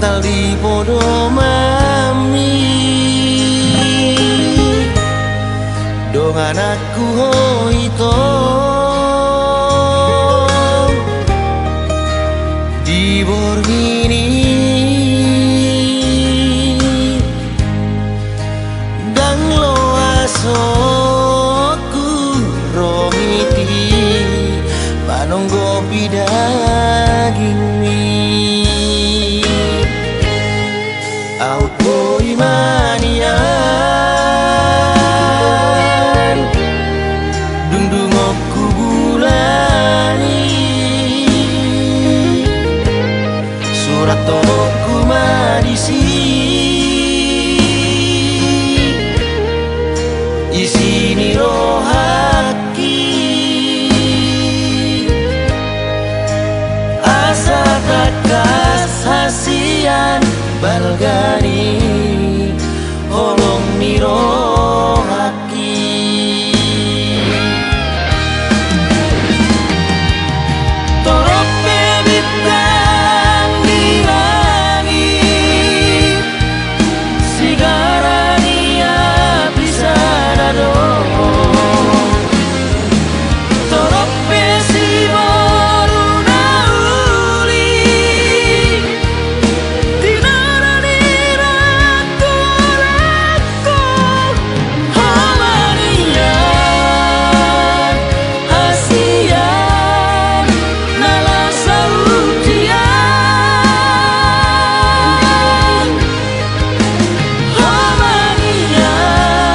tali podo mami dong anakku hoito di borgini dang lo asoku romiti panonggo daging mie auto imanian dung aku bulani surat toku madisi isini rohaki asa takas hasian balgani olong nirohaki torok bebitang di langit sigarania bisa dado torok besi baru nauli tinarani ratu hamanian hasian nala sautian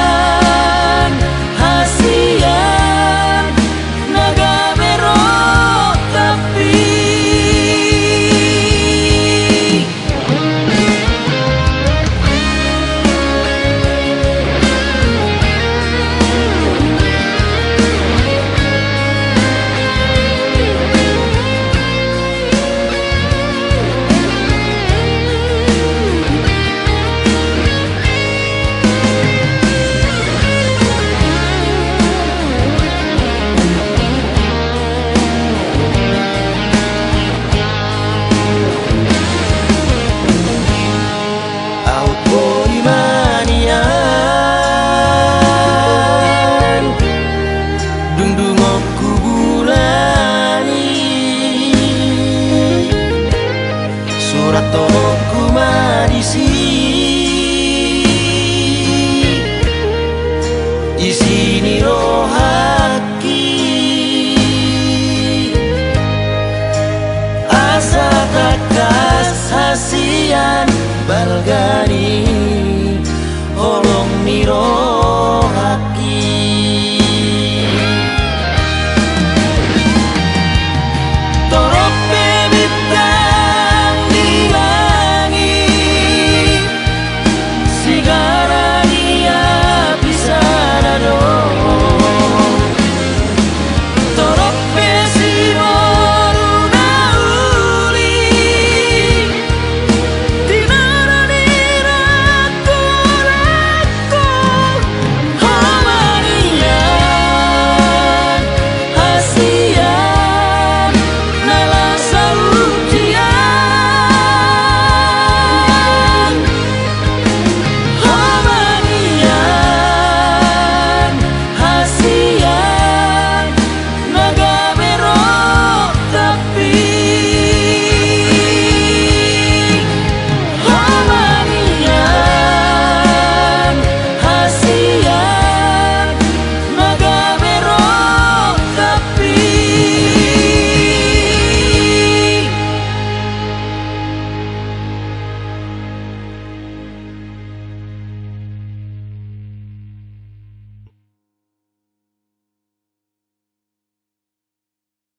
hamanian hasian naga merok tapi auto imanian dung aku bulani surat toku madisi isini roha